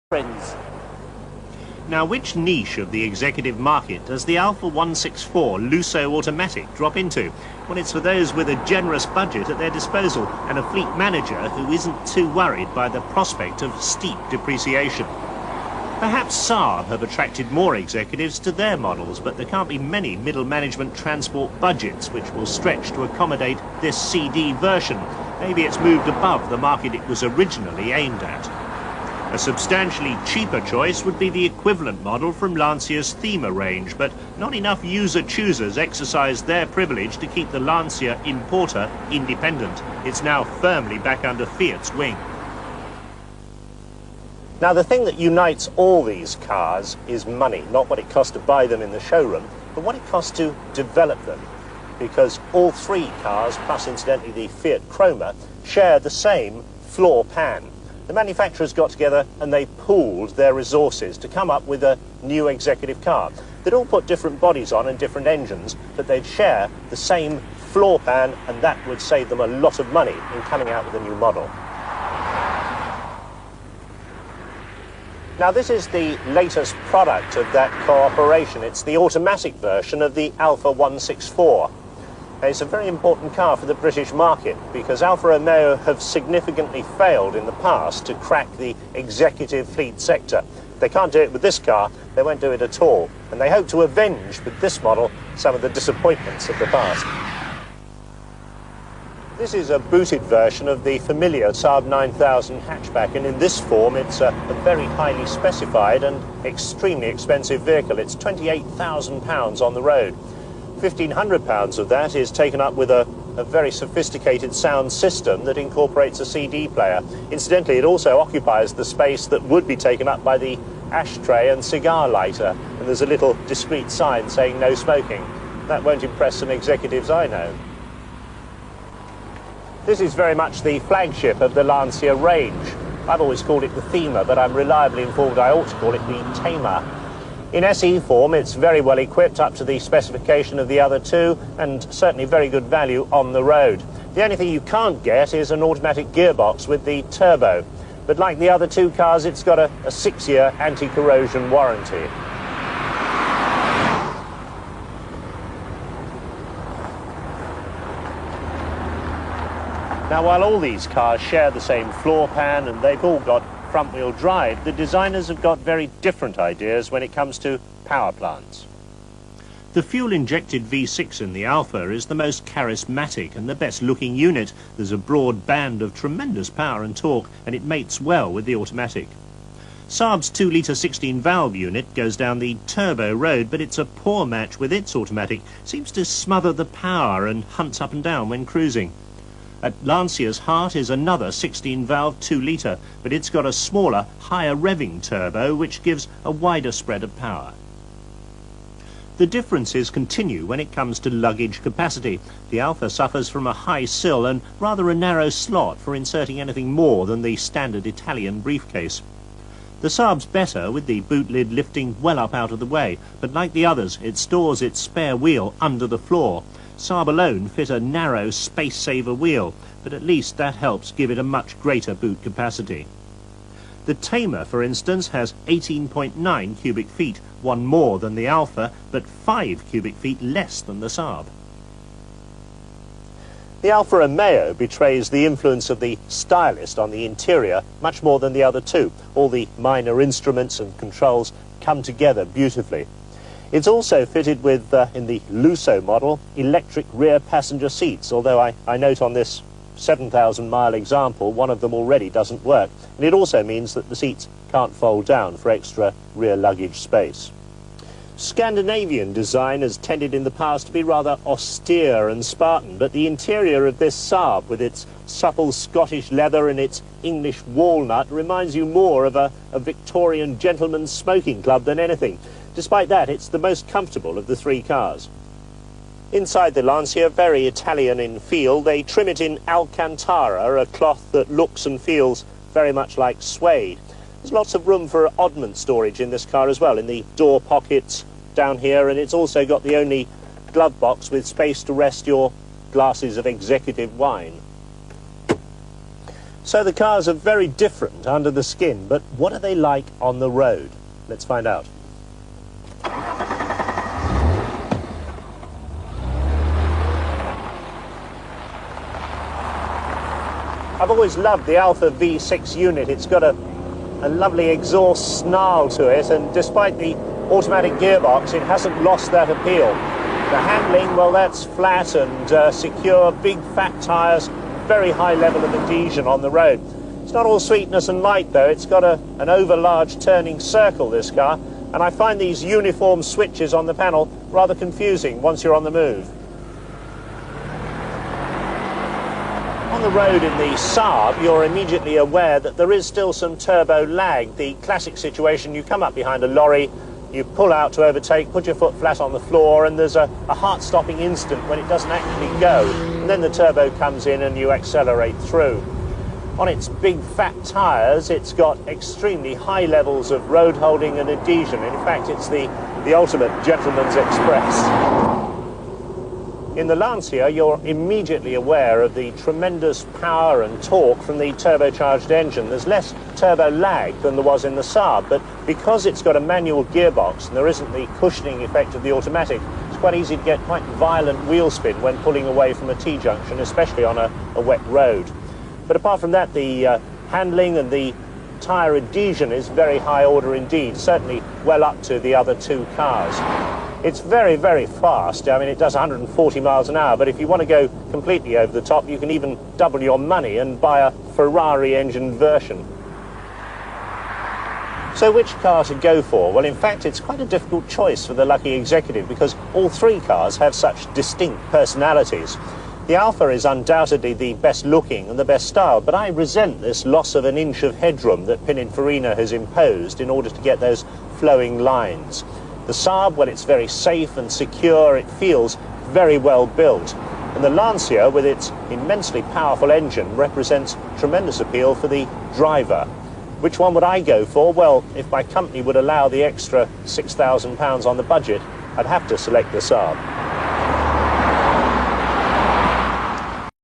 friends. Now, which niche of the executive market does the Alfa 164 Lusso automatic drop into? Well, it's for those with a generous budget at their disposal and a fleet manager who isn't too worried by the prospect of steep depreciation. Perhaps Saab have attracted more executives to their models, but there can't be many middle management transport budgets which will stretch to accommodate this CD version. Maybe it's moved above the market it was originally aimed at. A substantially cheaper choice would be the equivalent model from Lancia's Thema range, but not enough user-choosers exercised their privilege to keep the Lancia importer independent. It's now firmly back under Fiat's wing. Now, the thing that unites all these cars is money, not what it costs to buy them in the showroom, but what it costs to develop them. Because all three cars, plus incidentally the Fiat Chroma, share the same floor pan. The manufacturers got together and they pooled their resources to come up with a new executive car. They'd all put different bodies on and different engines, but they'd share the same floor pan, and that would save them a lot of money in coming out with a new model. Now, this is the latest product of that cooperation. It's the automatic version of the Alfa 164. It's a very important car for the British market because Alfa Romeo have significantly failed in the past to crack the executive fleet sector. They can't do it with this car, they won't do it at all. And they hope to avenge with this model some of the disappointments of the past. This is a booted version of the familiar Saab 9000 hatchback, and in this form it's a very highly specified and extremely expensive vehicle. It's £28,000 on the road. £1,500 of that is taken up with a very sophisticated sound system that incorporates a CD player. Incidentally, it also occupies the space that would be taken up by the ashtray and cigar lighter, and there's a little discreet sign saying no smoking. That won't impress some executives I know. This is very much the flagship of the Lancia range. I've always called it the Thema, but I'm reliably informed I ought to call it the Thema. In SE form, it's very well equipped up to the specification of the other two, and certainly very good value on the road. The only thing you can't get is an automatic gearbox with the turbo. But like the other two cars, it's got a 6-year anti-corrosion warranty. Now, while all these cars share the same floor pan and they've all got front-wheel drive, the designers have got very different ideas when it comes to power plants. The fuel-injected V6 in the Alfa is the most charismatic and the best-looking unit. There's a broad band of tremendous power and torque, and it mates well with the automatic. Saab's 2-litre 16-valve unit goes down the turbo road, but it's a poor match with its automatic. Seems to smother the power and hunts up and down when cruising. At Lancia's heart is another 16-valve 2-litre, but it's got a smaller, higher revving turbo which gives a wider spread of power. The differences continue when it comes to luggage capacity. The Alfa suffers from a high sill and rather a narrow slot for inserting anything more than the standard Italian briefcase. The Saab's better, with the boot lid lifting well up out of the way, but like the others, it stores its spare wheel under the floor. Saab alone fit a narrow space-saver wheel, but at least that helps give it a much greater boot capacity. The Thema, for instance, has 18.9 cubic feet, one more than the Alfa, but 5 cubic feet less than the Saab. The Alfa Romeo betrays the influence of the stylist on the interior much more than the other two. All the minor instruments and controls come together beautifully. It's also fitted with, in the Lusso model, electric rear passenger seats, although I note on this 7,000-mile example, one of them already doesn't work. And it also means that the seats can't fold down for extra rear luggage space. Scandinavian design has tended in the past to be rather austere and Spartan, but the interior of this Saab, with its supple Scottish leather and its English walnut, reminds you more of a Victorian gentleman's smoking club than anything. Despite that, it's the most comfortable of the three cars. Inside the Lancia, very Italian in feel, they trim it in Alcantara, a cloth that looks and feels very much like suede. There's lots of room for oddment storage in this car as well, in the door pockets down here, and it's also got the only glove box with space to rest your glasses of executive wine. So the cars are very different under the skin, but what are they like on the road? Let's find out. I've always loved the Alfa V6 unit. It's got a lovely exhaust snarl to it, and despite the automatic gearbox, it hasn't lost that appeal. The handling, well, that's flat and secure, big fat tyres, very high level of adhesion on the road. It's not all sweetness and light though. It's got an over-large turning circle, this car, and I find these uniform switches on the panel rather confusing once you're on the move. On the road in the Saab, you're immediately aware that there is still some turbo lag. The classic situation, you come up behind a lorry, you pull out to overtake, put your foot flat on the floor, and there's a heart-stopping instant when it doesn't actually go. And then the turbo comes in and you accelerate through. On its big fat tyres, it's got extremely high levels of road holding and adhesion. In fact, it's the ultimate gentleman's express. In the Lancia, you're immediately aware of the tremendous power and torque from the turbocharged engine. There's less turbo lag than there was in the Saab, but because it's got a manual gearbox and there isn't the cushioning effect of the automatic, it's quite easy to get quite violent wheel spin when pulling away from a T-junction, especially on a wet road. But apart from that, the handling and the tyre adhesion is very high order indeed, certainly well up to the other two cars. It's very, very fast. I mean, it does 140 miles an hour, but if you want to go completely over the top, you can even double your money and buy a Ferrari engine version. So which car to go for? Well, in fact, it's quite a difficult choice for the lucky executive because all three cars have such distinct personalities. The Alfa is undoubtedly the best looking and the best style, but I resent this loss of an inch of headroom that Pininfarina has imposed in order to get those flowing lines. The Saab, well, it's very safe and secure, it feels very well built. And the Lancia, with its immensely powerful engine, represents tremendous appeal for the driver. Which one would I go for? Well, if my company would allow the extra £6,000 on the budget, I'd have to select the Saab.